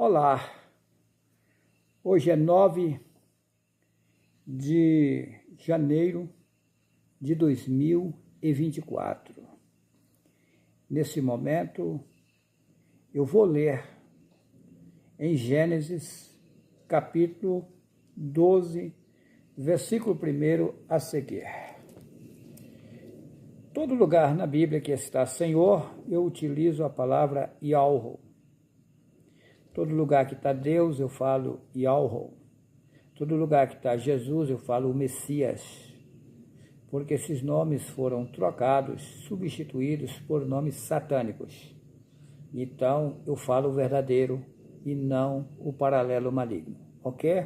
Olá, hoje é 9 de janeiro de 2024. Nesse momento, eu vou ler em Gênesis, capítulo 12, versículo 1 a seguir. Todo lugar na Bíblia que está Senhor, eu utilizo a palavra Yahweh. Todo lugar que está Deus, eu falo Yahweh. Todo lugar que está Jesus, eu falo o Messias. Porque esses nomes foram trocados, substituídos por nomes satânicos. Então, eu falo o verdadeiro e não o paralelo maligno. Ok?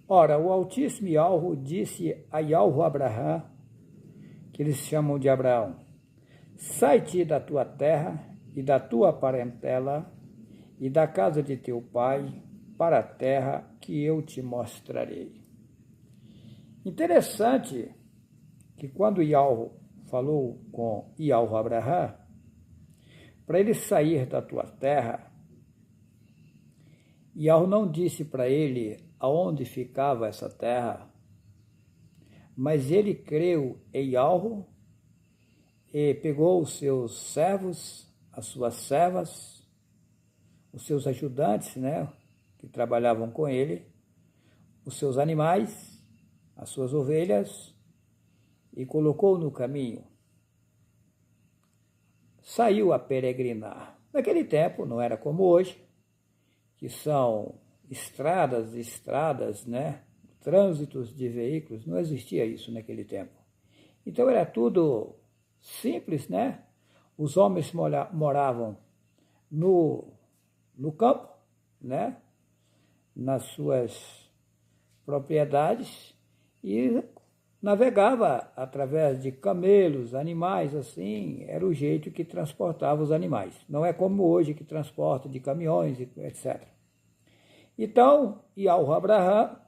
Ora, o Altíssimo Yahweh disse a Yahweh Abraham, que eles chamam de Abraão: sai-te da tua terra e da tua parentela e da casa de teu pai para a terra que eu te mostrarei. Interessante que quando Yahweh falou com Yahweh Abraham, para ele sair da tua terra, Yahweh não disse para ele aonde ficava essa terra, mas ele creu em Yahweh e pegou os seus servos, as suas servas, os seus ajudantes, que trabalhavam com ele, os seus animais, as suas ovelhas, e colocou no caminho. Saiu a peregrinar. Naquele tempo, não era como hoje, que são estradas, trânsitos de veículos, não existia isso naquele tempo. Então era tudo simples, Os homens moravam no campo, nas suas propriedades, e navegava através de camelos, animais, assim, era o jeito que transportava os animais. Não é como hoje que transporta de caminhões, etc. Então, Yahweh Abraham,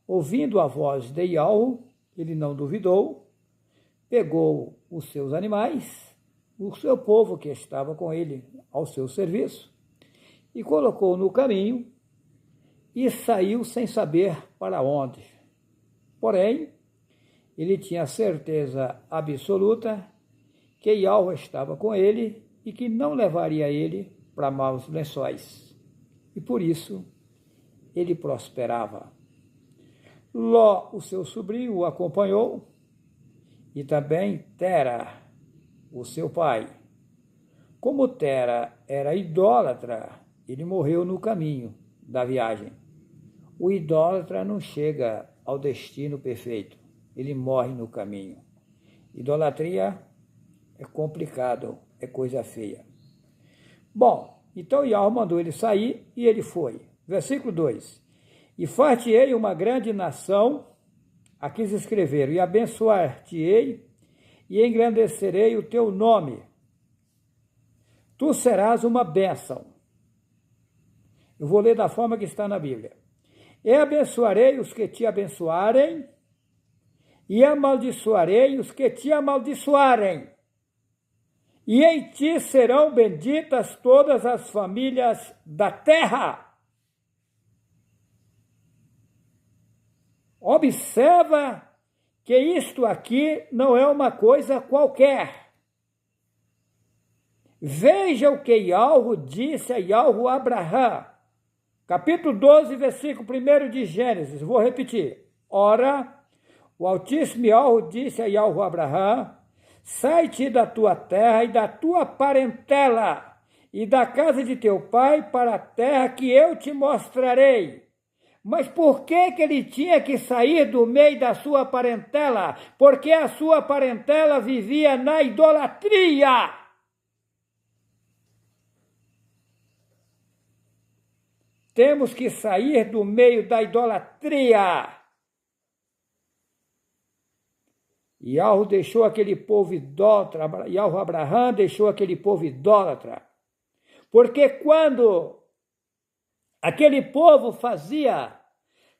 ouvindo a voz de Yahweh, ele não duvidou, pegou os seus animais, o seu povo que estava com ele ao seu serviço, e colocou no caminho e saiu sem saber para onde. Porém, ele tinha certeza absoluta que Yahweh estava com ele e que não levaria ele para maus lençóis. E por isso, ele prosperava. Ló, o seu sobrinho, o acompanhou, e também Tera, o seu pai. Como Tera era idólatra, ele morreu no caminho da viagem. O idólatra não chega ao destino perfeito, ele morre no caminho. Idolatria é complicado, é coisa feia. Bom, então Yahweh mandou ele sair e ele foi. Versículo 2. E far-te-ei uma grande nação, aqui se escreveram, e abençoar-te-ei e engrandecerei o teu nome. Tu serás uma bênção. Eu vou ler da forma que está na Bíblia. E abençoarei os que te abençoarem, e amaldiçoarei os que te amaldiçoarem. E em ti serão benditas todas as famílias da terra. Observa que isto aqui não é uma coisa qualquer. Veja o que Yahweh disse a Yahweh Abraham. Capítulo 12, versículo 1 de Gênesis. Vou repetir. Ora, o Altíssimo Yahweh disse a Yahweh Abraham: sai-te da tua terra e da tua parentela e da casa de teu pai para a terra que eu te mostrarei. Mas por que ele tinha que sair do meio da sua parentela? Porque a sua parentela vivia na idolatria. Temos que sair do meio da idolatria. Yahweh deixou aquele povo idólatra, Yahweh Abraham deixou aquele povo idólatra. Porque quando aquele povo fazia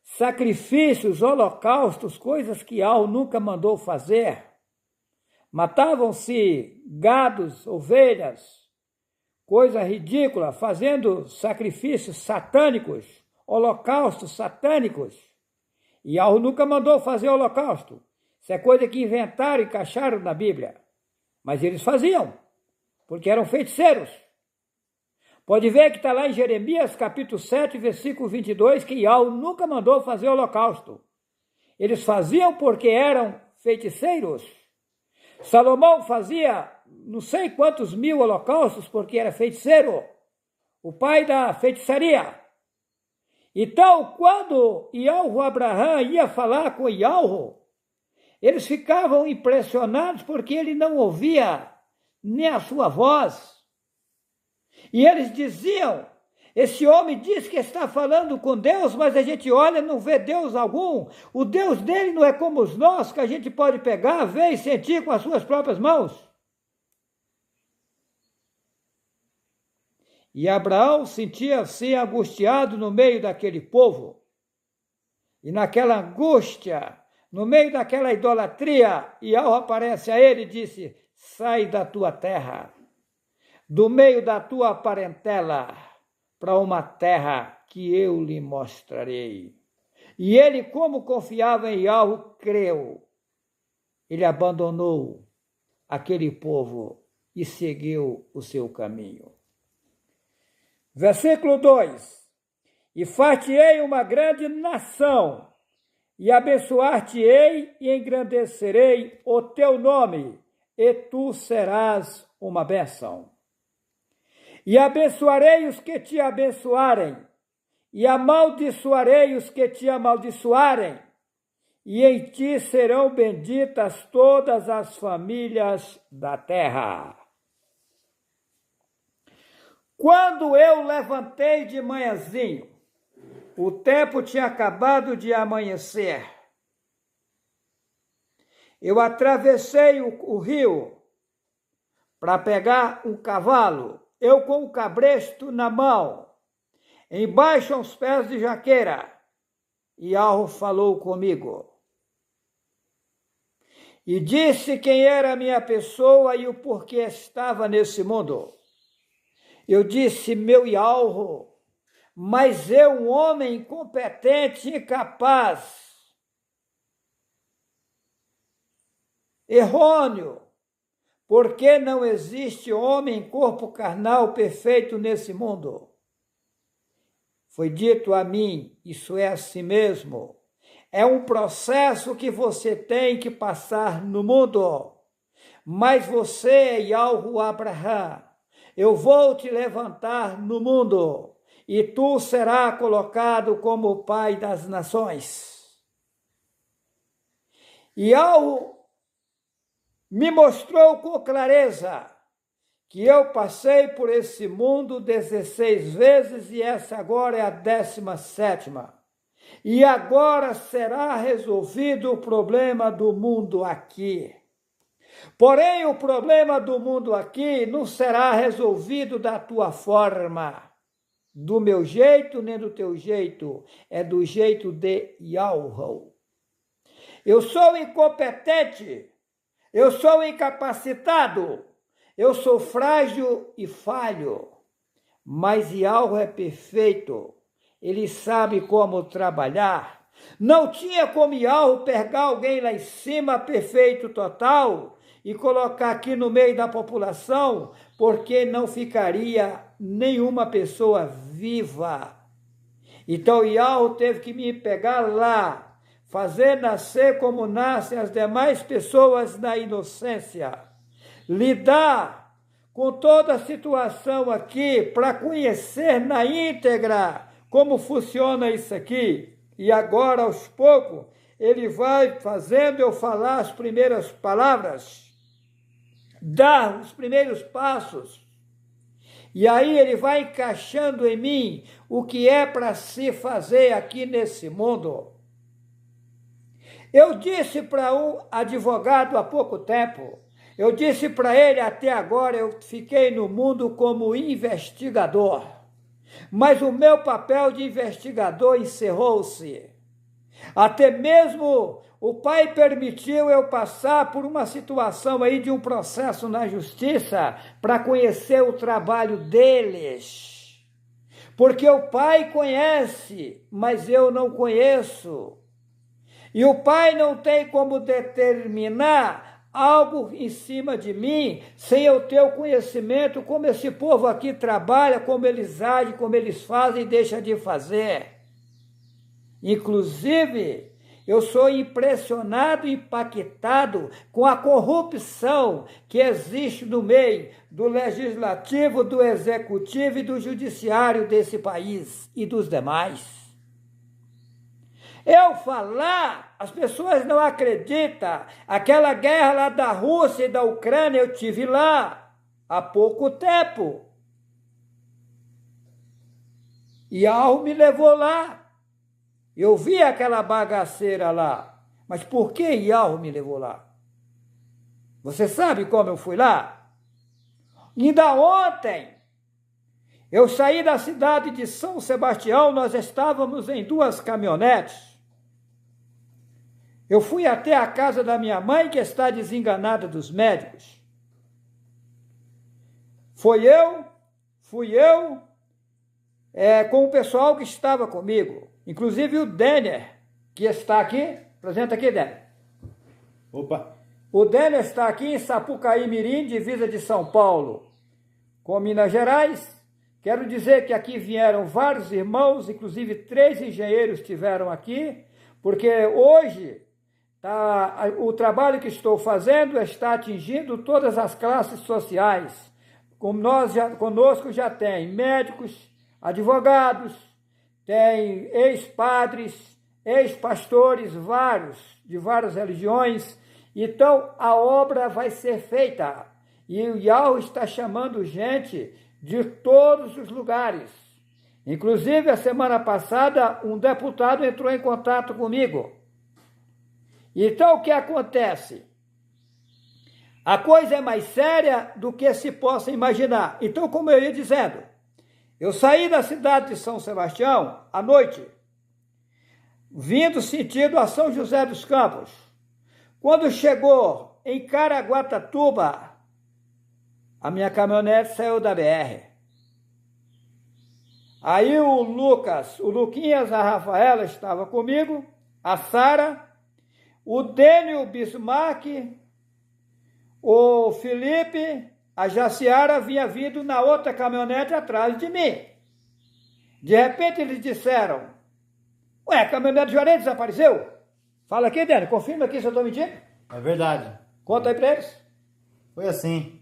sacrifícios, holocaustos, coisas que Yahweh nunca mandou fazer, matavam-se gados, ovelhas, coisa ridícula, fazendo sacrifícios satânicos, holocaustos satânicos. E Yahweh nunca mandou fazer holocausto. Isso é coisa que inventaram e encaixaram na Bíblia. Mas eles faziam, porque eram feiticeiros. Pode ver que está lá em Jeremias, capítulo 7, versículo 22, que Yahweh nunca mandou fazer holocausto. Eles faziam porque eram feiticeiros. Salomão fazia não sei quantos mil holocaustos porque era feiticeiro, o pai da feitiçaria. Então, quando Yahweh Abraão ia falar com Yahweh, eles ficavam impressionados porque ele não ouvia nem a sua voz. E eles diziam, esse homem diz que está falando com Deus, mas a gente olha e não vê Deus algum. O Deus dele não é como os nossos, que a gente pode pegar, ver e sentir com as suas próprias mãos. E Abraão sentia-se angustiado no meio daquele povo. E naquela angústia, no meio daquela idolatria, Yahweh aparece a ele e disse, sai da tua terra, do meio da tua parentela, para uma terra que eu lhe mostrarei. E ele, como confiava em Yahweh, creu. Ele abandonou aquele povo e seguiu o seu caminho. Versículo 2. E far-te-ei uma grande nação, e abençoar-te-ei e engrandecerei o teu nome, e tu serás uma bênção. E abençoarei os que te abençoarem, e amaldiçoarei os que te amaldiçoarem, e em ti serão benditas todas as famílias da terra. Quando eu levantei de manhãzinho, o tempo tinha acabado de amanhecer. Eu atravessei o rio para pegar um cavalo, eu com o cabresto na mão, embaixo aos pés de jaqueira, e Yahweh falou comigo. E disse quem era a minha pessoa e o porquê estava nesse mundo. Eu disse, meu Yahweh, mas eu, um homem incompetente e incapaz, errôneo, porque não existe homem em corpo carnal perfeito nesse mundo. Foi dito a mim, isso é assim mesmo. É um processo que você tem que passar no mundo. Mas você é Yahweh Abraão. Eu vou te levantar no mundo, e tu serás colocado como o pai das nações. E Yahweh me mostrou com clareza que eu passei por esse mundo 16 vezes, e essa agora é a 17ª. E agora será resolvido o problema do mundo aqui. Porém, o problema do mundo aqui não será resolvido da tua forma, do meu jeito, nem do teu jeito, é do jeito de Yahweh. Eu sou incompetente, eu sou incapacitado, eu sou frágil e falho, mas Yahweh é perfeito, ele sabe como trabalhar. Não tinha como Yahweh pegar alguém lá em cima, perfeito, total, e colocar aqui no meio da população, porque não ficaria nenhuma pessoa viva. Então Yahweh teve que me pegar lá, fazer nascer como nascem as demais pessoas na inocência, lidar com toda a situação aqui para conhecer na íntegra como funciona isso aqui. E agora, aos poucos, ele vai fazendo eu falar as primeiras palavras, dar os primeiros passos. E aí ele vai encaixando em mim o que é para se fazer aqui nesse mundo. Eu disse para um advogado há pouco tempo, eu disse para ele, até agora eu fiquei no mundo como investigador, mas o meu papel de investigador encerrou-se. Até mesmo o pai permitiu eu passar por uma situação aí de um processo na justiça para conhecer o trabalho deles. Porque o pai conhece, mas eu não conheço. E o pai não tem como determinar algo em cima de mim sem eu ter o conhecimento como esse povo aqui trabalha, como eles agem, como eles fazem e deixam de fazer. Inclusive, eu sou impressionado e impactado com a corrupção que existe no meio do legislativo, do executivo e do judiciário desse país e dos demais. Eu falar, as pessoas não acreditam. Aquela guerra lá da Rússia e da Ucrânia, eu tive lá há pouco tempo. E Alvo me levou lá. Eu vi aquela bagaceira lá. Mas por que Ialvo me levou lá? Você sabe como eu fui lá? Ainda ontem, eu saí da cidade de São Sebastião, nós estávamos em 2 caminhonetes. Eu fui até a casa da minha mãe, que está desenganada dos médicos. Fui eu, com o pessoal que estava comigo. Inclusive o Denner, que está aqui. Apresenta aqui, Denner. Opa! O Denner está aqui em Sapucaí Mirim, divisa de São Paulo com Minas Gerais. Quero dizer que aqui vieram vários irmãos, inclusive 3 engenheiros estiveram aqui, porque hoje o trabalho que estou fazendo está atingindo todas as classes sociais. Conosco já tem médicos, advogados, tem ex-padres, ex-pastores, de várias religiões. Então, a obra vai ser feita. E o Ialvo está chamando gente de todos os lugares. Inclusive, a semana passada, um deputado entrou em contato comigo. Então, o que acontece? A coisa é mais séria do que se possa imaginar. Então, como eu ia dizendo, eu saí da cidade de São Sebastião à noite, vindo sentido a São José dos Campos. Quando chegou em Caraguatatuba, a minha caminhonete saiu da BR. Aí o Luquinhas, a Rafaela estava comigo, a Sara, o Dênio, o Bismarck, o Felipe, a Jaciara vinha vindo na outra caminhonete atrás de mim. De repente eles disseram: ué, a caminhonete de Juarez desapareceu? Fala aqui, Dênio, confirma aqui se eu estou mentindo. É verdade. Conta aí para eles. Foi assim.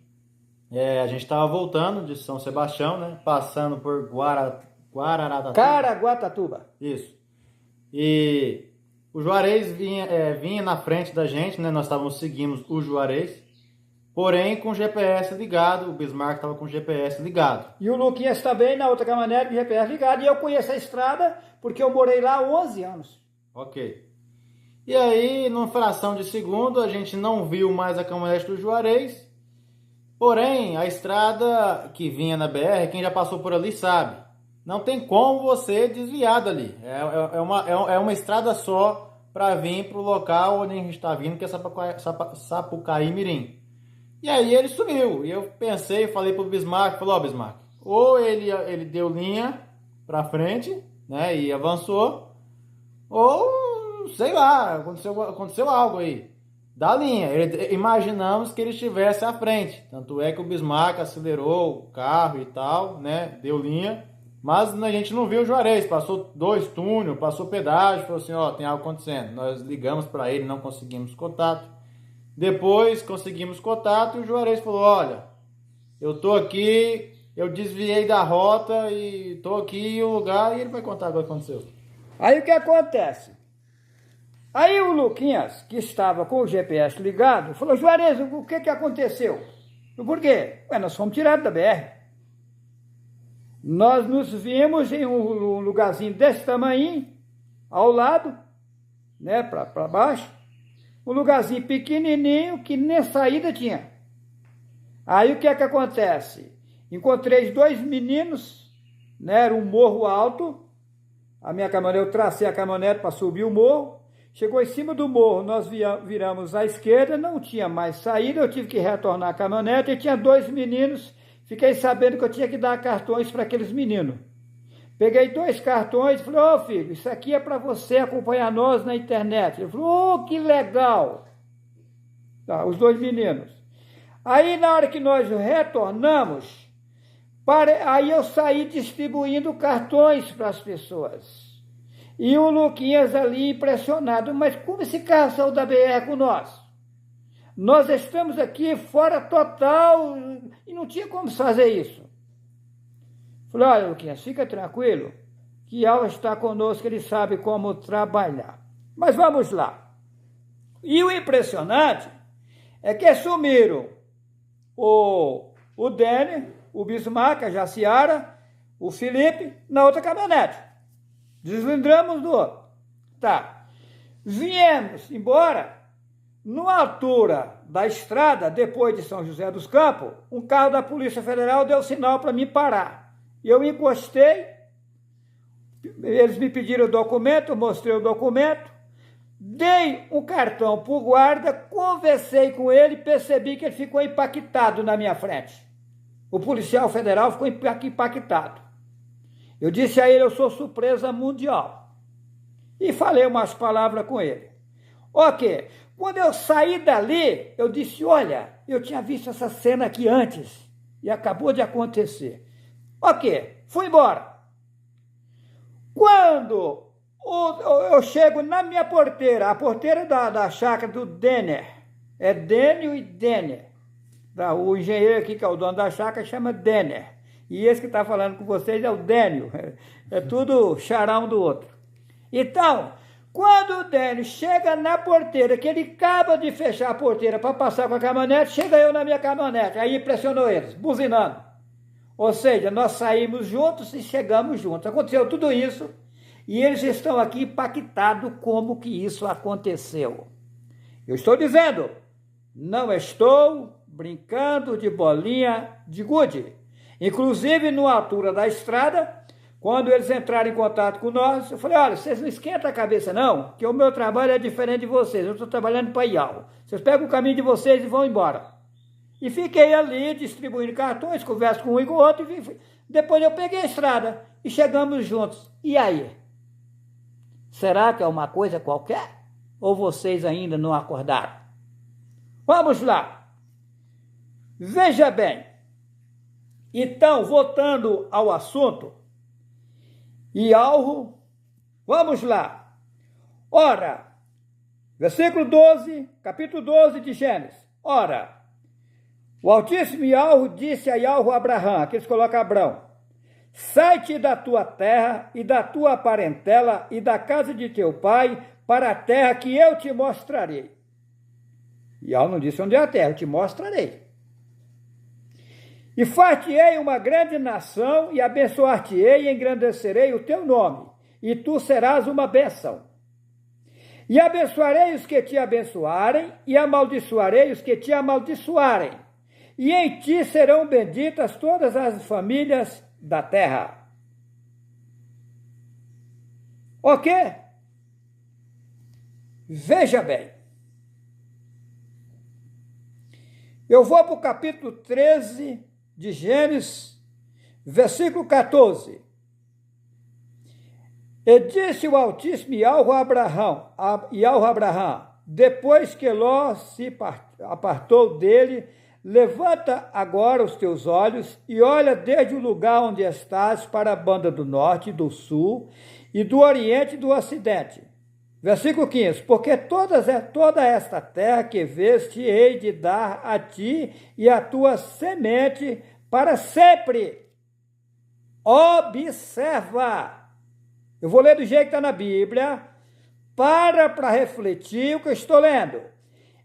A gente estava voltando de São Sebastião, né? Passando por Guararatuba. Caraguatatuba. Isso. E o Juarez vinha na frente da gente, né? Nós seguimos o Juarez, porém com o GPS ligado. O Bismarck estava com o GPS ligado. E o Luquinhas também na outra caminhonete com o GPS ligado. E eu conheço a estrada porque eu morei lá há 11 anos. Ok. E aí, numa fração de segundo, a gente não viu mais a caminhonete do Juarez. Porém, a estrada que vinha na BR, quem já passou por ali sabe, não tem como você desviar dali. É uma estrada só para vir para o local onde a gente está vindo, que é Sapucaí Mirim. E aí ele sumiu. E eu falei pro Bismarck, ó, Bismarck, ou ele deu linha para frente, né, e avançou, ou, sei lá, aconteceu algo aí. Da linha. Imaginamos que ele estivesse à frente. Tanto é que o Bismarck acelerou o carro e tal, né? Deu linha. Mas a gente não viu o Juarez. Passou 2 túneis, passou pedágio. Falou assim, ó, tem algo acontecendo. Nós ligamos para ele, não conseguimos contato. Depois conseguimos contato e o Juarez falou, olha, eu tô aqui, eu desviei da rota e tô aqui em um lugar, e ele vai contar o que aconteceu. Aí o que acontece? Aí o Luquinhas, que estava com o GPS ligado, falou, Juarez, o que aconteceu? Por quê? Ué, nós fomos tirados da BR. Nós nos vimos em um lugarzinho desse tamanho, ao lado, né, para baixo, um lugarzinho pequenininho que nem saída tinha. Aí o que acontece? Encontrei 2 meninos, né, era um morro alto, a minha caminhonete, eu tracei a caminhonete para subir o morro. Chegou em cima do morro, nós viramos à esquerda, não tinha mais saída, eu tive que retornar a caminhonete e tinha 2 meninos. Fiquei sabendo que eu tinha que dar cartões para aqueles meninos. Peguei 2 cartões e falei, ô filho, isso aqui é para você acompanhar nós na internet. Ele falou, ô, que legal. Tá, os 2 meninos. Aí na hora que nós retornamos, aí eu saí distribuindo cartões para as pessoas. E o Luquinhas ali impressionado, mas como esse carro saiu da BR com nós? Nós estamos aqui fora total e não tinha como fazer isso. Falei, olha, Luquinhas, fica tranquilo, que Alva está conosco, ele sabe como trabalhar. Mas vamos lá. E o impressionante é que sumiram o Dene, o Bismarck, a Jaciara, o Felipe, na outra caminhonete. Deslindramos do outro. Tá. Viemos embora. Numa altura da estrada, depois de São José dos Campos, um carro da Polícia Federal deu sinal para mim parar. Eu encostei, eles me pediram o documento, mostrei o documento, dei um cartão para o guarda, conversei com ele e percebi que ele ficou impactado na minha frente. O policial federal ficou impactado. Eu disse a ele, eu sou surpresa mundial. E falei umas palavras com ele. Ok. Quando eu saí dali, eu disse, olha, eu tinha visto essa cena aqui antes e acabou de acontecer. Ok, fui embora. Quando eu chego na minha porteira, a porteira da chácara do Denner, é Dênio e Denner. O engenheiro aqui, que é o dono da chácara, chama Denner. E esse que está falando com vocês é o Dênio. É tudo xará um do outro. Então, quando o Dênio chega na porteira, que ele acaba de fechar a porteira para passar com a caminhonete, chega eu na minha caminhonete. Aí impressionou eles, buzinando. Ou seja, nós saímos juntos e chegamos juntos. Aconteceu tudo isso e eles estão aqui impactados como que isso aconteceu. Eu estou dizendo, não estou brincando de bolinha de gude. Inclusive, na altura da estrada, quando eles entraram em contato com nós, eu falei, olha, vocês não esquentam a cabeça não, que o meu trabalho é diferente de vocês, eu estou trabalhando para IAL. Vocês pegam o caminho de vocês e vão embora. E fiquei ali distribuindo cartões, converso com um e com o outro, e depois eu peguei a estrada e chegamos juntos. E aí? Será que é uma coisa qualquer? Ou vocês ainda não acordaram? Vamos lá. Veja bem. Então, voltando ao assunto, Ialro, vamos lá. Ora, versículo 12, capítulo 12 de Gênesis. Ora, o Altíssimo Ialro disse a Ialro Abraão, aqui eles colocam Abrão, sai-te da tua terra e da tua parentela e da casa de teu pai para a terra que eu te mostrarei. Ialro não disse onde é a terra, eu te mostrarei. E far-te-ei uma grande nação, e abençoar-te-ei e engrandecerei o teu nome, e tu serás uma bênção. E abençoarei os que te abençoarem, e amaldiçoarei os que te amaldiçoarem. E em ti serão benditas todas as famílias da terra. Ok? Veja bem. Eu vou para o capítulo 13 de Gênesis, versículo 14. E disse o Altíssimo Ialro a Abraão, depois que Ló se apartou dele, levanta agora os teus olhos e olha desde o lugar onde estás para a banda do norte, do sul e do oriente e do ocidente. Versículo 15, porque toda esta terra que vês hei de dar a ti e a tua semente para sempre. Observa. Eu vou ler do jeito que está na Bíblia, para refletir o que eu estou lendo.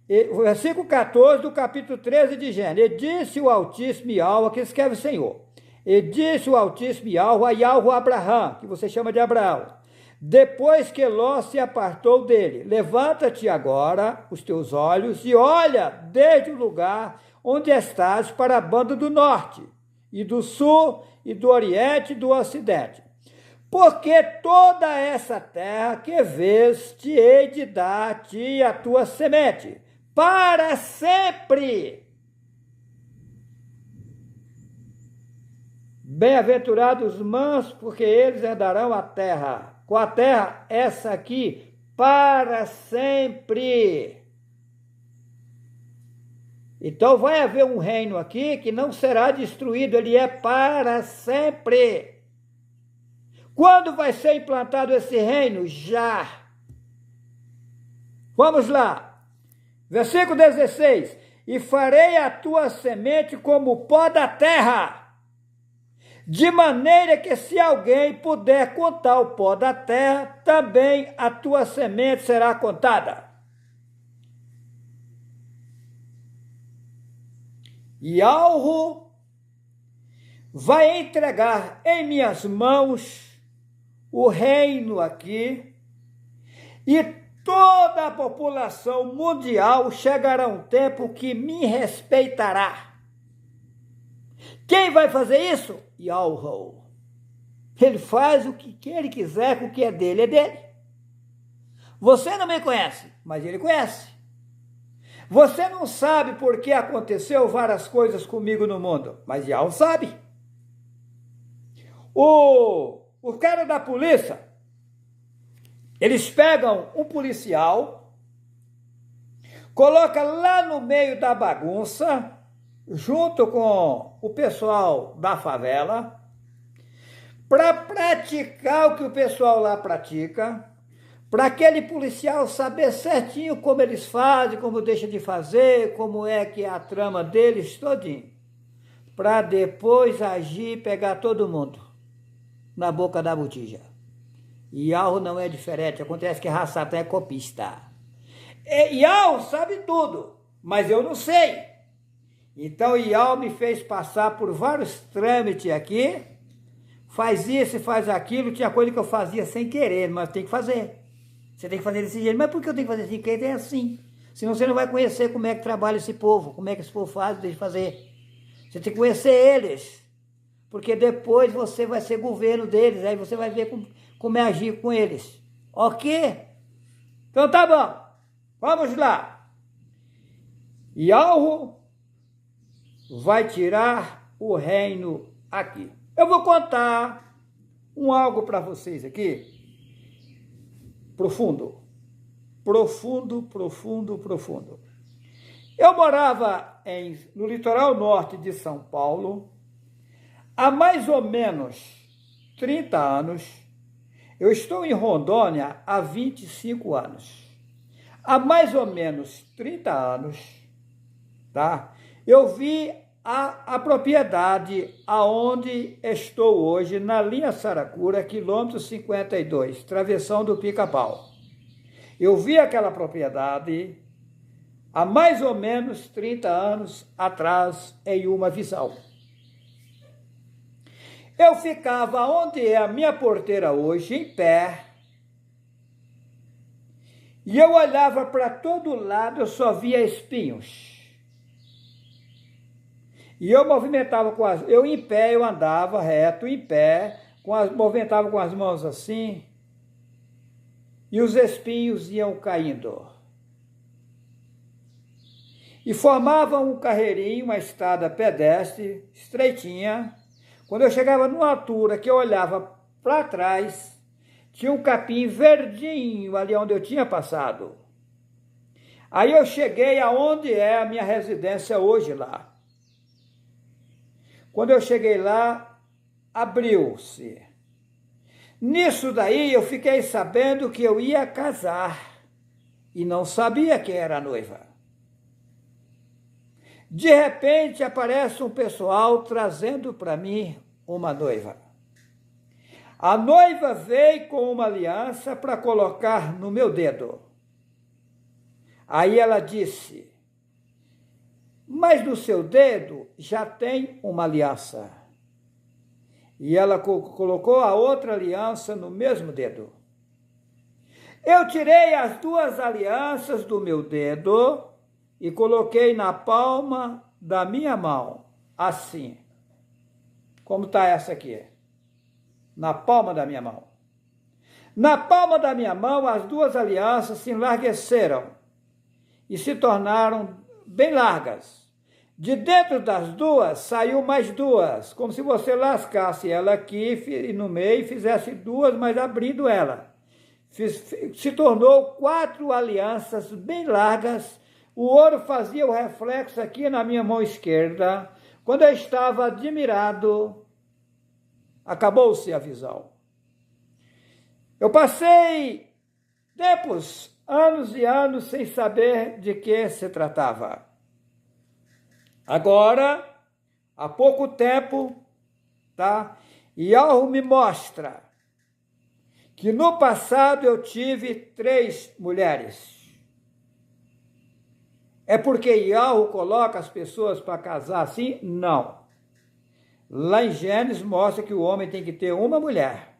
Versículo 14 do capítulo 13 de Gênesis. E disse o Altíssimo Ialro, aqui escreve o Senhor. E disse o Altíssimo Ialro a Ialro Abraão, que você chama de Abraão. Depois que Ló se apartou dele, levanta-te agora os teus olhos e olha desde o lugar onde estás para a banda do norte, e do sul, e do oriente e do ocidente. Porque toda essa terra que vês te hei de dar a ti e a tua semente, para sempre. Bem-aventurados os mansos, porque eles herdarão a terra. Com a terra, essa aqui, para sempre. Então vai haver um reino aqui que não será destruído, ele é para sempre. Quando vai ser implantado esse reino? Já. Vamos lá. Versículo 16. E farei a tua semente como o pó da terra, de maneira que se alguém puder contar o pó da terra, também a tua semente será contada. E Alro vai entregar em minhas mãos o reino aqui, e toda a população mundial chegará um tempo que me respeitará. Quem vai fazer isso? Yahweh. Ele faz o que ele quiser, com o que é dele, é dele. Você não me conhece, mas ele conhece. Você não sabe por que aconteceu várias coisas comigo no mundo, mas Yahweh sabe. O cara da polícia, eles pegam um policial, coloca lá no meio da bagunça, junto com o pessoal da favela, para praticar o que o pessoal lá pratica, para aquele policial saber certinho como eles fazem, como deixa de fazer, como é que é a trama deles todinho, para depois agir e pegar todo mundo na boca da botija. E Yahweh não é diferente, acontece que Rassatã é copista. Yahweh sabe tudo, mas eu não sei. Então Yahweh me fez passar por vários trâmites aqui, faz isso e faz aquilo, tinha coisa que eu fazia sem querer, mas tem que fazer. Você tem que fazer desse jeito. Mas por que eu tenho que fazer assim? Porque é assim. Senão você não vai conhecer como é que trabalha esse povo, como é que esse povo faz, deixa de fazer. Você tem que conhecer eles, porque depois você vai ser governo deles, aí você vai ver como é agir com eles. Ok? Então tá bom. Vamos lá. Yahweh vai tirar o reino aqui. Eu vou contar algo para vocês aqui. Profundo. Eu morava no litoral norte de São Paulo há mais ou menos 30 anos. Eu estou em Rondônia há 25 anos. Há mais ou menos 30 anos, tá? Eu vi a propriedade aonde estou hoje, na linha Saracura, quilômetro 52, travessão do Pica-Pau. Eu vi aquela propriedade há mais ou menos 30 anos atrás em uma visão. Eu ficava onde é a minha porteira hoje, em pé, e eu olhava para todo lado, eu só via espinhos. E eu movimentava eu em pé, eu andava reto, em pé, movimentava com as mãos assim, e os espinhos iam caindo. E formavam um carreirinho, uma estrada pedestre, estreitinha. Quando eu chegava numa altura que eu olhava para trás, tinha um capim verdinho ali onde eu tinha passado. Aí eu cheguei aonde é a minha residência hoje lá. Quando eu cheguei lá, abriu-se. Nisso daí eu fiquei sabendo que eu ia casar e não sabia quem era a noiva. De repente aparece um pessoal trazendo para mim uma noiva. A noiva veio com uma aliança para colocar no meu dedo. Aí ela disse: mas no seu dedo já tem uma aliança. E ela colocou a outra aliança no mesmo dedo. Eu tirei as duas alianças do meu dedo e coloquei na palma da minha mão, assim. Como está essa aqui? na palma da minha mão. Na palma da minha mão, as duas alianças se enlargueceram e se tornaram bem largas. De dentro das duas, saiu mais duas, como se você lascasse ela aqui no meio e fizesse duas, mas abrindo ela. Se tornou 4 alianças bem largas. O ouro fazia o reflexo aqui na minha mão esquerda. Quando eu estava admirado, acabou-se a visão. Eu passei tempos, anos e anos, sem saber de que se tratava. Agora, há pouco tempo, Ialro me mostra que no passado eu tive 3 mulheres. É porque Ialro coloca as pessoas para casar assim? Não. Lá em Gênesis mostra que o homem tem que ter uma mulher.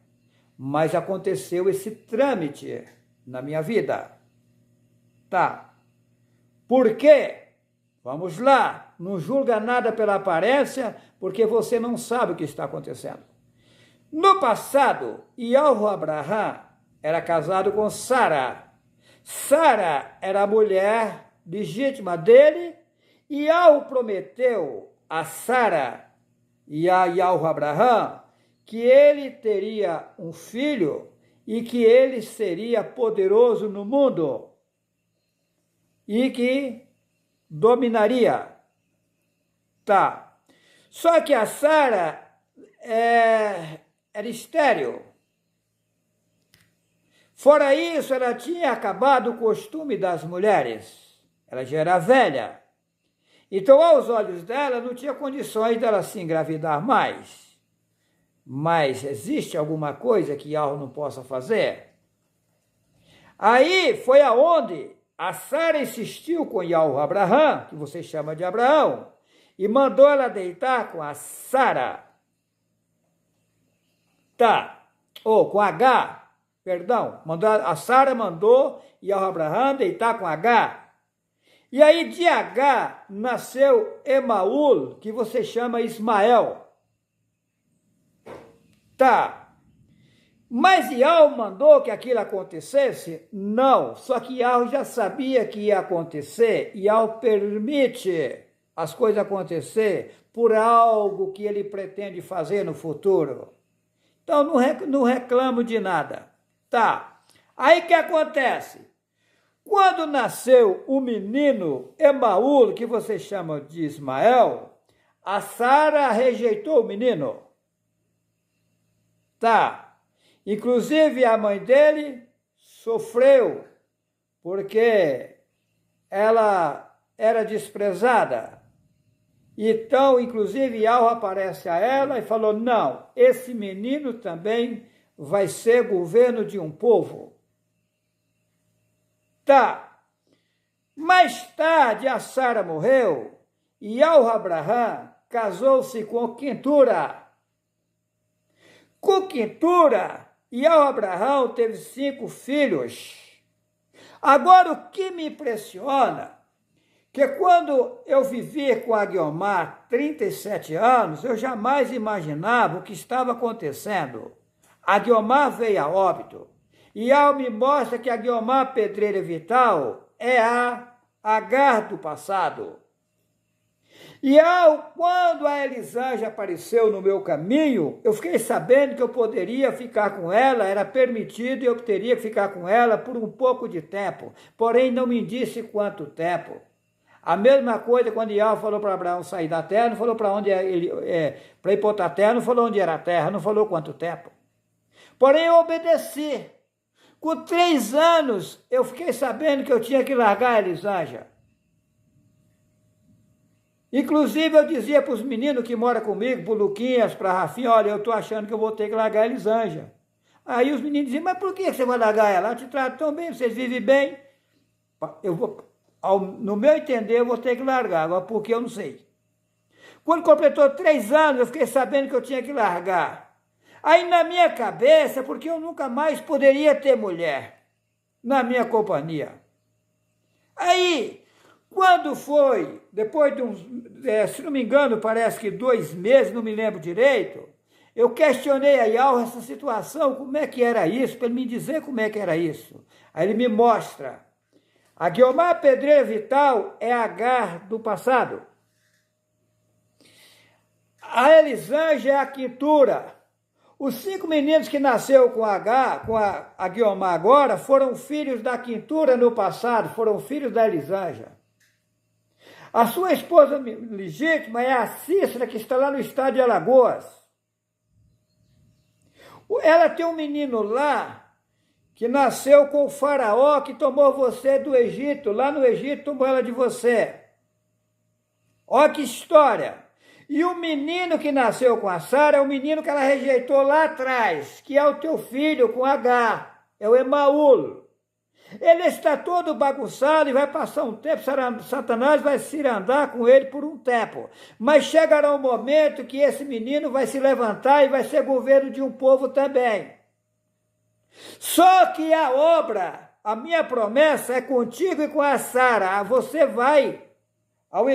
Mas aconteceu esse trâmite na minha vida. Por quê? Vamos lá. Não julga nada pela aparência, porque você não sabe o que está acontecendo. No passado, Ialro Abraham era casado com Sara. Sara era a mulher legítima dele, e Ialro prometeu a Sara e a Ialro Abraham que ele teria um filho e que ele seria poderoso no mundo e que dominaria. Só que a Sara era estéril. Fora isso, ela tinha acabado o costume das mulheres. Ela já era velha. Então, aos olhos dela, não tinha condições dela se engravidar mais. Mas existe alguma coisa que Ialro não possa fazer? Aí foi aonde a Sara insistiu com Ialro Abraham, que você chama de Abraão, e mandou ela deitar com a Sara. Com H, perdão. A Sara mandou Ialro Abraham deitar com H. E aí de H nasceu Emaúl, que você chama Ismael. Mas Ialro mandou que aquilo acontecesse? Não, só que Ialro já sabia que ia acontecer. Ialro permite as coisas acontecer por algo que ele pretende fazer no futuro. Então não reclamo de nada. Aí o que acontece? Quando nasceu o menino Emaúl, que você chama de Ismael, a Sara rejeitou o menino. Inclusive a mãe dele sofreu, porque ela era desprezada. Então, inclusive, Ialro aparece a ela e falou, não, esse menino também vai ser governo de um povo. Mais tarde, a Sara morreu e Ialro Abraham casou-se com Quentura. Com Quentura, Ialro Abraham teve 5 filhos. Agora, o que me impressiona, que quando eu vivi com a Guiomar 37 anos, eu jamais imaginava o que estava acontecendo. A Guiomar veio a óbito. Ialro me mostra que a Guiomar Pedreira Vital é a Agar do passado. Ialro, quando a Elisângela apareceu no meu caminho, eu fiquei sabendo que eu poderia ficar com ela, era permitido e eu teria que ficar com ela por um pouco de tempo, porém não me disse quanto tempo. A mesma coisa quando Ialro falou para Abraão sair da terra, não falou para onde para ir para outra terra, não falou onde era a terra, não falou quanto tempo. Porém eu obedeci. Com 3 anos, eu fiquei sabendo que eu tinha que largar a Elisângela. Inclusive, eu dizia para os meninos que moram comigo, para o Luquinhas, para a Rafinha, olha, eu estou achando que eu vou ter que largar a Elisângela. Aí os meninos diziam, mas por que você vai largar ela? Ela te trata tão bem, vocês vivem bem. No meu entender, eu vou ter que largar, agora porque eu não sei. Quando completou 3 anos, eu fiquei sabendo que eu tinha que largar. Aí na minha cabeça, porque eu nunca mais poderia ter mulher na minha companhia. Aí, quando foi, depois de uns, se não me engano, parece que 2 meses, não me lembro direito, Eu questionei a Yahweh essa situação, como é que era isso, para ele me dizer como é que era isso. Aí ele me mostra. A Guiomar Pedreira Vital é Agar do passado. A Elisângela é a Quintura. Os 5 meninos que nasceu com a Guiomar agora, foram filhos da Quintura no passado, foram filhos da Elisângela. A sua esposa legítima é a Cícera, que está lá no estado de Alagoas. Ela tem um menino lá, que nasceu com o faraó, que tomou você do Egito, lá no Egito tomou ela de você. Olha que história! E o menino que nasceu com a Sara é o menino que ela rejeitou lá atrás, que é o teu filho com H, é o Emaúl. Ele está todo bagunçado e vai passar um tempo, Satanás vai se andar com ele por um tempo. Mas chegará um momento que esse menino vai se levantar e vai ser governo de um povo também. Só que a obra, a minha promessa é contigo e com a Sara. Você vai,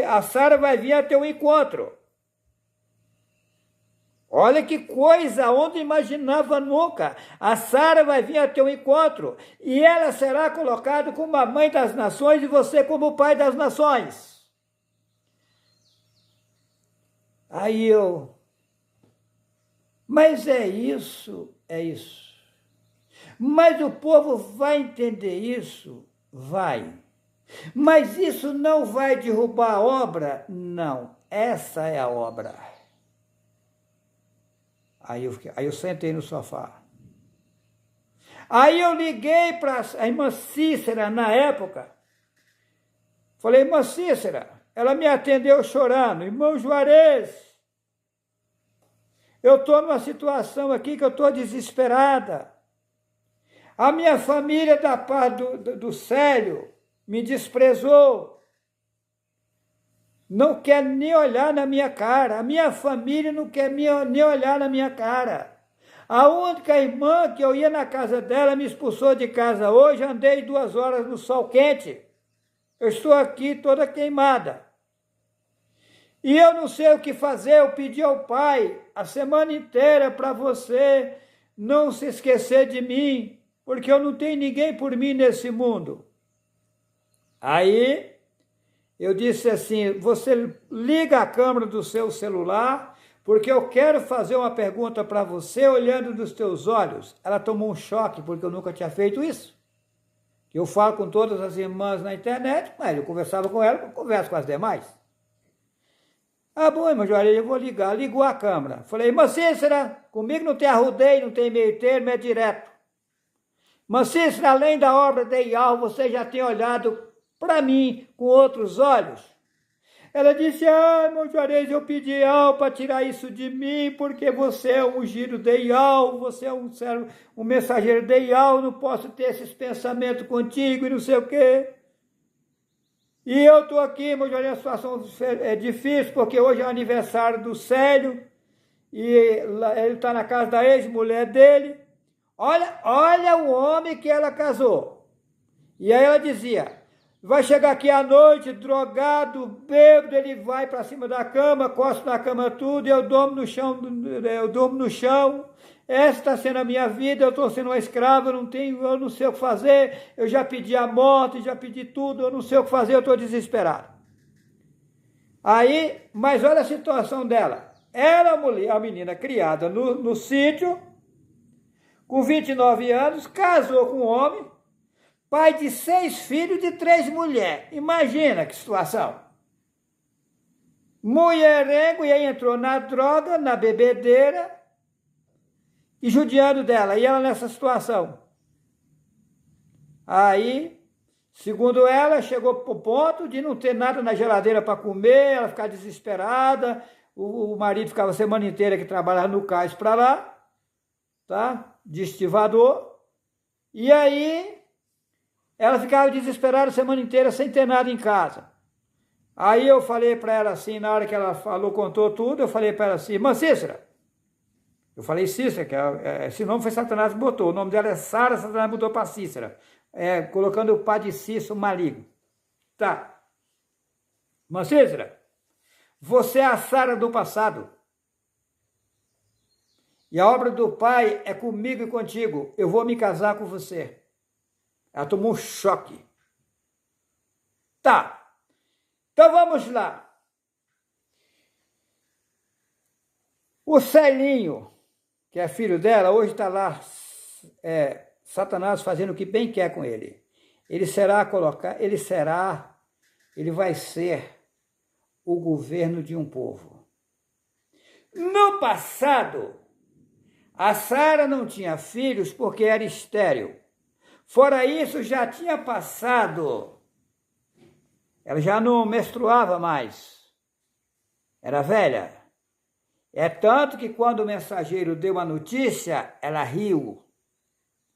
a Sara vai vir a teu encontro. Olha que coisa, onde imaginava nunca. A Sara vai vir a teu encontro e ela será colocada como a mãe das nações e você como o pai das nações. Aí mas é isso. Mas o povo vai entender isso? Vai. Mas isso não vai derrubar a obra? Não, essa é a obra. Aí eu sentei no sofá. Aí eu liguei para a irmã Cícera, na época. Falei, irmã Cícera, ela me atendeu chorando. Irmão Juarez, eu estou numa situação aqui que eu estou desesperada. A minha família da parte do Célio me desprezou. Não quer nem olhar na minha cara. A minha família não quer nem olhar na minha cara. A única irmã que eu ia na casa dela me expulsou de casa hoje. Andei 2 horas no sol quente. Eu estou aqui toda queimada. E eu não sei o que fazer. Eu pedi ao Pai a semana inteira para você não se esquecer de mim, porque eu não tenho ninguém por mim nesse mundo. Aí eu disse assim, você liga a câmera do seu celular, porque eu quero fazer uma pergunta para você olhando nos teus olhos. Ela tomou um choque, porque eu nunca tinha feito isso. Eu falo com todas as irmãs na internet, mas eu conversava com ela, eu converso com as demais. Ah, bom, irmã Juarez, eu vou ligar. Ligou a câmera. Falei, irmã Cícera, comigo não tem arrudeio, não tem meio termo, é direto. Irmã Cícera, além da obra de Yahweh, você já tem olhado para mim com outros olhos? Ela disse, irmão Juarez, eu pedi Yahweh para tirar isso de mim, porque você é um ungido de Yahweh, você é um mensageiro de Yahweh, não posso ter esses pensamentos contigo e não sei o quê. E eu estou aqui, irmão Juarez, a situação é difícil, porque hoje é o aniversário do Célio, e ele está na casa da ex-mulher dele. Olha o homem que ela casou. E aí ela dizia, vai chegar aqui à noite, drogado, bêbado, ele vai para cima da cama, costa na cama tudo, eu durmo no chão, essa está sendo a minha vida, eu estou sendo uma escrava, eu não sei o que fazer, eu já pedi a morte, já pedi tudo, eu não sei o que fazer, eu estou desesperado. Aí, mas olha a situação dela, ela, a menina criada no sítio, com 29 anos, casou com um homem, pai de 6 filhos de 3 mulheres. Imagina que situação. Mulherengo, e aí entrou na droga, na bebedeira, e judiando dela. E ela nessa situação. Aí, segundo ela, chegou para o ponto de não ter nada na geladeira para comer, ela ficar desesperada, o marido ficava a semana inteira que trabalhava no cais para lá, tá? De estivador. E aí ela ficava desesperada a semana inteira sem ter nada em casa. Aí eu falei para ela assim, na hora que ela falou, contou tudo, eu falei para ela assim, irmã Cícera, eu falei Cícera, que esse nome foi Satanás que botou, o nome dela é Sara, Satanás botou para Cícera, colocando o pai de Cícero maligno. Tá. Irmã Cícera, você é a Sara do passado. E a obra do Pai é comigo e contigo. Eu vou me casar com você. Ela tomou um choque. Tá. Então vamos lá. O Celinho, que é filho dela, hoje está lá, Satanás fazendo o que bem quer com ele. Ele vai ser o governo de um povo. No passado, a Sara não tinha filhos porque era estéril. Fora isso, já tinha passado. Ela já não menstruava mais. Era velha. É tanto que quando o mensageiro deu a notícia, ela riu.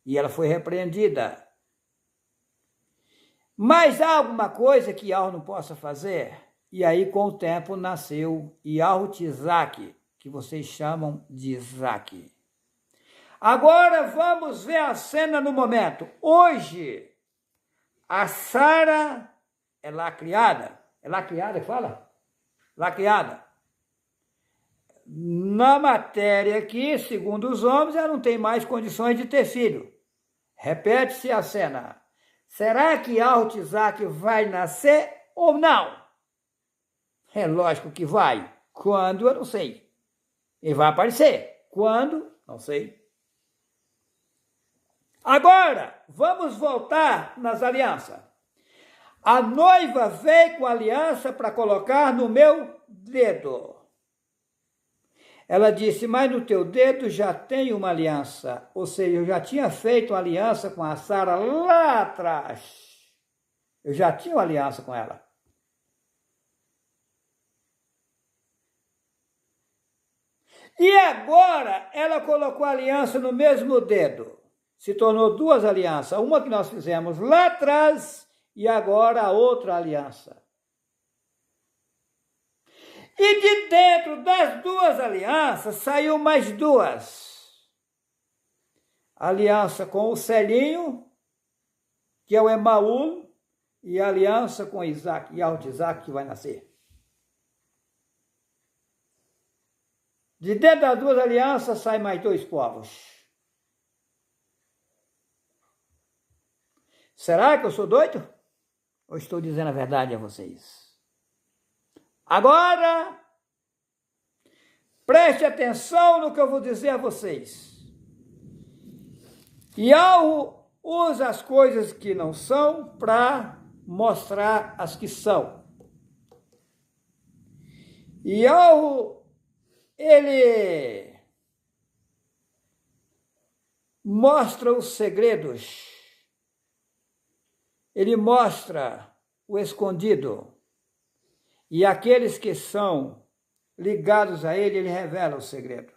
E ela foi repreendida. Mas há alguma coisa que Yahweh não possa fazer? E aí, com o tempo, nasceu Yahweh-Isaac, que vocês chamam de Isaac. Agora vamos ver a cena no momento. Hoje, a Sara é lacriada. É lacriada que fala? Lacriada. Na matéria aqui, segundo os homens, ela não tem mais condições de ter filho. Repete-se a cena. Será que Yahweh-Isaac vai nascer ou não? É lógico que vai. Quando, eu não sei. Ele vai aparecer. Quando? Não sei. Agora, vamos voltar nas alianças. A noiva veio com a aliança para colocar no meu dedo. Ela disse, mas no teu dedo já tem uma aliança. Ou seja, eu já tinha feito uma aliança com a Sara lá atrás. Eu já tinha uma aliança com ela. E agora ela colocou a aliança no mesmo dedo. Se tornou duas alianças. Uma que nós fizemos lá atrás e agora a outra aliança. E de dentro das duas alianças saiu mais duas. Aliança com o Celinho, que é o Emaúl, e a aliança com Isaac, Yahweh-Isaac, que vai nascer. De dentro das duas alianças saem mais dois povos. Será que eu sou doido? Ou estou dizendo a verdade a vocês? Agora, preste atenção no que eu vou dizer a vocês. Yahweh usa as coisas que não são para mostrar as que são. Yahweh, ele mostra os segredos. Ele mostra o escondido. E aqueles que são ligados a ele, ele revela o segredo.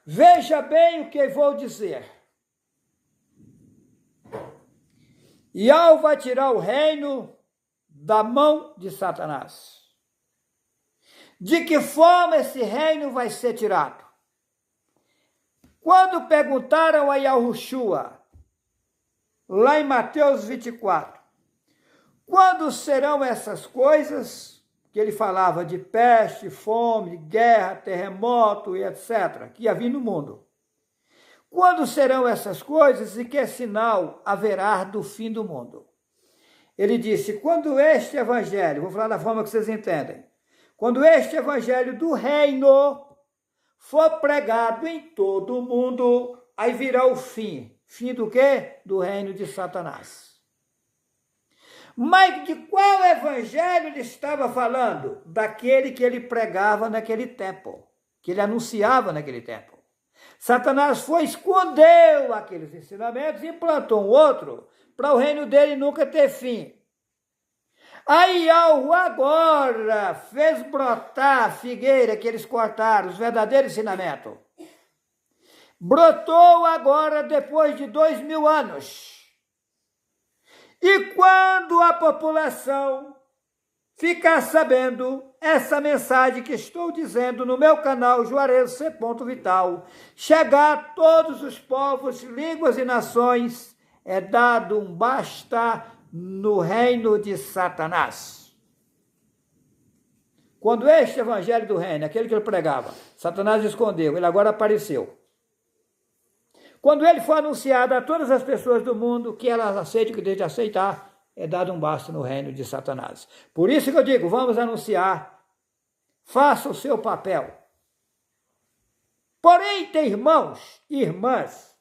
Veja bem o que eu vou dizer. Yahweh vai tirar o reino da mão de Satanás. De que forma esse reino vai ser tirado? Quando perguntaram a Yahushua, lá em Mateus 24, quando serão essas coisas, que ele falava de peste, fome, guerra, terremoto e etc., que ia vir no mundo. Quando serão essas coisas e que sinal haverá do fim do mundo? Ele disse, quando este evangelho, vou falar da forma que vocês entendem, quando este evangelho do reino for pregado em todo o mundo, aí virá o fim. Fim do quê? Do reino de Satanás. Mas de qual evangelho ele estava falando? Daquele que ele pregava naquele tempo, que ele anunciava naquele tempo. Satanás foi, escondeu aqueles ensinamentos e implantou um outro para o reino dele nunca ter fim. Aí Yahweh agora fez brotar a figueira que eles cortaram, os verdadeiros ensinamentos. Brotou agora depois de 2000 anos. E quando a população ficar sabendo essa mensagem que estou dizendo no meu canal Juarez C. Vital, chegar a todos os povos, línguas e nações, é dado um basta no reino de Satanás. Quando este evangelho do reino, aquele que ele pregava, Satanás escondeu, ele agora apareceu. Quando ele for anunciado a todas as pessoas do mundo, que elas aceitem o que devem aceitar, é dado um basta no reino de Satanás. Por isso que eu digo, vamos anunciar, faça o seu papel. Porém, tem irmãos e irmãs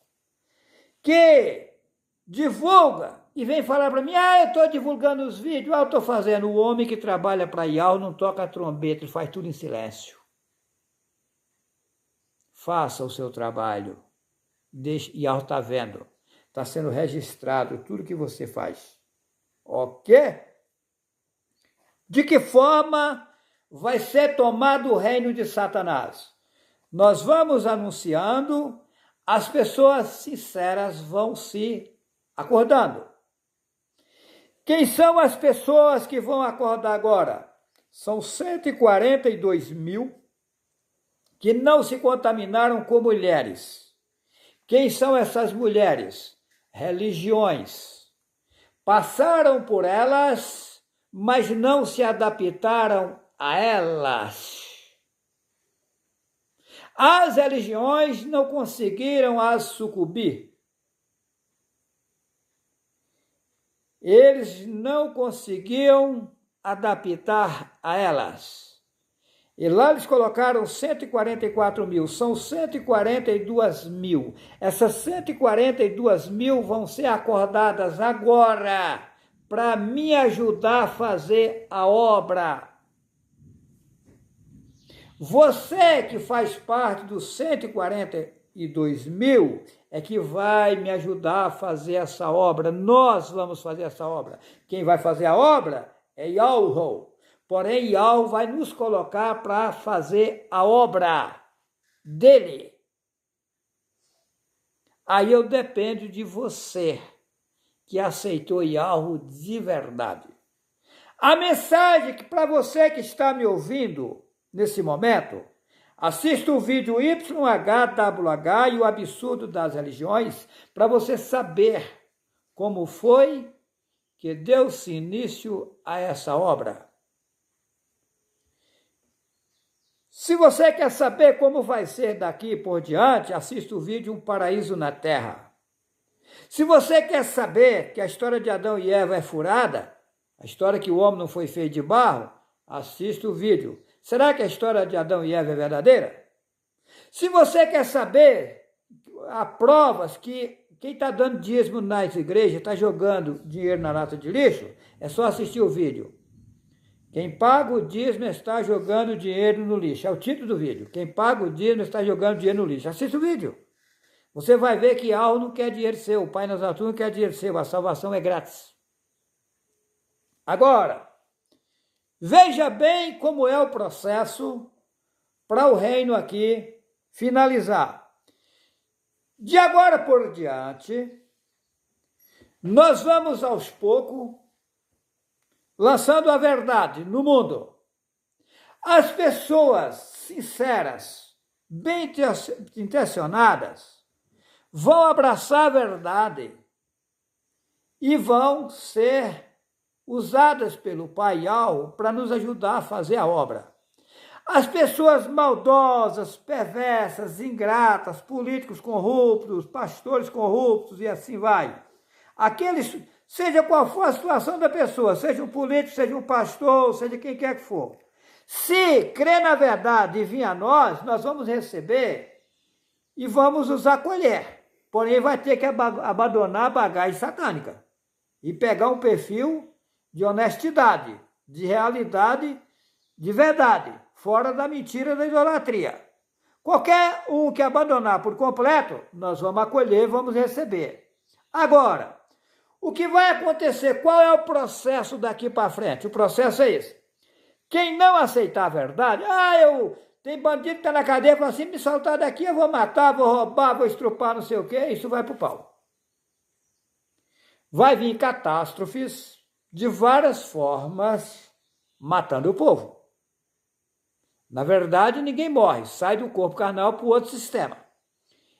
que divulgam e vem falar para mim, eu estou divulgando os vídeos, eu estou fazendo. O homem que trabalha para Yahweh não toca a trombeta, ele faz tudo em silêncio. Faça o seu trabalho. Yahweh está vendo, está sendo registrado tudo que você faz. Ok? De que forma vai ser tomado o reino de Satanás? Nós vamos anunciando, as pessoas sinceras vão se acordando. Quem são as pessoas que vão acordar agora? São 142 mil que não se contaminaram com mulheres. Quem são essas mulheres? Religiões. Passaram por elas, mas não se adaptaram a elas. As religiões não conseguiram as sucumbir. Eles não conseguiam adaptar a elas. E lá eles colocaram 144 mil, são 142 mil. Essas 142 mil vão ser acordadas agora para me ajudar a fazer a obra. Você que faz parte dos 142 mil é que vai me ajudar a fazer essa obra. Nós vamos fazer essa obra. Quem vai fazer a obra é Yahweh. Porém, Yahweh vai nos colocar para fazer a obra dele. Aí eu dependo de você, que aceitou Yahweh de verdade. A mensagem que para você que está me ouvindo nesse momento, assista o vídeo YHWH e o absurdo das religiões para você saber como foi que deu-se início a essa obra. Se você quer saber como vai ser daqui por diante, assista o vídeo Um Paraíso na Terra. Se você quer saber que a história de Adão e Eva é furada, a história que o homem não foi feito de barro, assista o vídeo. Será que a história de Adão e Eva é verdadeira? Se você quer saber, há provas que quem está dando dízimo nas igrejas está jogando dinheiro na lata de lixo, é só assistir o vídeo. Quem paga o dízimo está jogando dinheiro no lixo. É o título do vídeo. Quem paga o dízimo está jogando dinheiro no lixo. Assista o vídeo. Você vai ver que algo não quer dinheiro seu. O Pai nas alturas não quer dinheiro seu. A salvação é grátis. Agora, veja bem como é o processo para o reino aqui finalizar. De agora por diante, nós vamos aos poucos lançando a verdade no mundo. As pessoas sinceras, bem intencionadas, vão abraçar a verdade e vão ser usadas pelo Pai Yahweh para nos ajudar a fazer a obra. As pessoas maldosas, perversas, ingratas, políticos corruptos, pastores corruptos e assim vai. Aqueles, seja qual for a situação da pessoa, seja um político, seja um pastor, seja quem quer que for. Se crer na verdade e vir a nós vamos receber e vamos os acolher. Porém, vai ter que abandonar a bagagem satânica e pegar um perfil de honestidade, de realidade, de verdade, fora da mentira da idolatria. Qualquer um que abandonar por completo, nós vamos acolher, vamos receber. Agora, o que vai acontecer? Qual é o processo daqui para frente? O processo é esse. Quem não aceitar a verdade, tem bandido que está na cadeia, fala assim, me soltar daqui, eu vou matar, vou roubar, vou estrupar, não sei o quê, isso vai para o pau. Vai vir catástrofes de várias formas, matando o povo. Na verdade, ninguém morre, sai do corpo carnal para o outro sistema.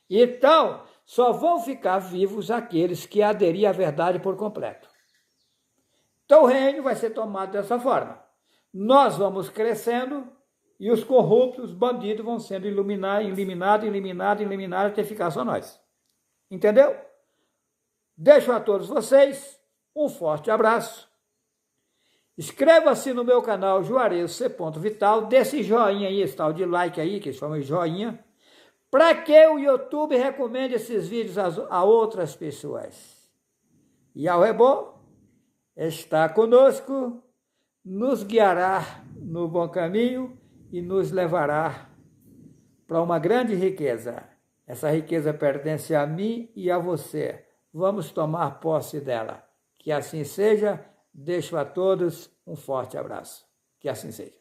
Então, só vão ficar vivos aqueles que aderirem à verdade por completo. Então, o reino vai ser tomado dessa forma. nós vamos crescendo e os corruptos, os bandidos vão sendo eliminados até ficar só nós. Entendeu? Deixo a todos vocês um forte abraço. Inscreva-se no meu canal Juarez C. Vital, dê esse joinha aí, esse tal de like aí, que eles chamam de joinha, para que o YouTube recomende esses vídeos a outras pessoas. E ao Rebô está conosco, nos guiará no bom caminho e nos levará para uma grande riqueza. Essa riqueza pertence a mim e a você. Vamos tomar posse dela. Que assim seja. Deixo a todos um forte abraço. Que assim seja.